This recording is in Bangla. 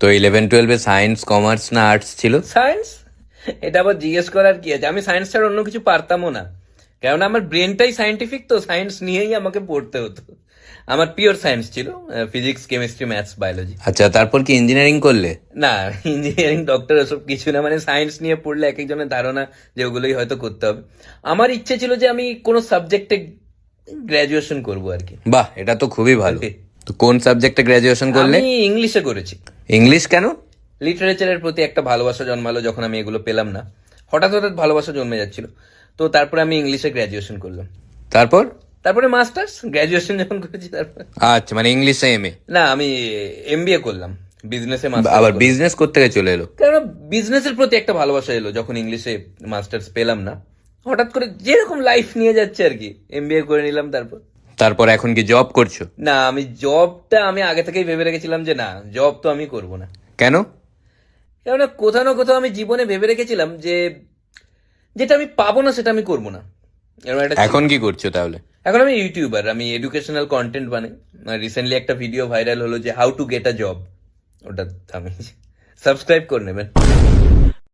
তো 11-12-এ সায়েন্স, কমার্স না আর্টস ছিল? সায়েন্স? এটা আবার জিজ্ঞেস করার কি আছে? আমি সায়েন্স ছাড়া অন্য কিছু পারতামও না, কেননা আমার ব্রেনটাই সায়েন্টিফিক, তো সায়েন্স নিয়েই আমাকে পড়তে হতো। আমার পিওর সায়েন্স ছিল, ফিজিক্স, কেমিস্ট্রি, ম্যাথস, বায়োলজি। আচ্ছা, তারপর কি ইঞ্জিনিয়ারিং করলে? না, ইঞ্জিনিয়ারিং, ডক্টর ওসব কিছু না। মানে সায়েন্স নিয়ে পড়লে এক একজনের ধারণা যে ওগুলোই হয়তো করতে হবে। আমার ইচ্ছে ছিল যে আমি কোনো সাবজেক্টে গ্র্যাজুয়েশন করবো আর কি। বাহ, এটা তো খুবই ভালো। তো কোন সাবজেক্টে গ্র্যাজুয়েশন করলে? আমি ইংলিশে করেছি। ইংলিশ কেন? লিটারেচারের প্রতি একটা ভালোবাসা জন্মালো যখন আমি এগুলো পেলাম না। হঠাৎ হঠাৎ ভালোবাসা জন্মে যাচ্ছিল, তো তারপরে আমি ইংলিশে গ্র্যাজুয়েশন করলাম। তারপর? তারপরে মাস্টার্স, গ্র্যাজুয়েশন যখন করেছি তারপর। আচ্ছা, মানে ইংলিশে এমএ। না, আমি এমবিএ করলাম, বিজনেসে আবার মাস্টার্স। বিজনেস করতে গিয়ে চলে এলো? কারণ বিজনেসের প্রতি একটা ভালোবাসা এলো যখন ইংলিশে মাস্টার্স পেলাম না। হঠাৎ করে যেরকম লাইফ নিয়ে যাচ্ছে আর কি, এমবিএ করে নিলাম। তারপর তারপর এখন কি জব করছো? না, আমি জবটা আমি আগে থেকেই ভেবে রেখেছিলাম যে না, জব তো আমি করব না। কেন? কেননা কোথাও না কোথাও আমি জীবনে ভেবে রেখেছিলাম যে যেটা আমি পাবো না সেটা আমি করব না। এরকম একটা ছিল। এখন কি করছো তাহলে? এখন আমি ইউটিউবার, আমি এডুকেশনাল কন্টেন্ট বানাই। রিসেন্টলি একটা ভিডিও ভাইরাল হলো যে how to get a job, ওটা আমি সাবস্ক্রাইব করে নেবেন।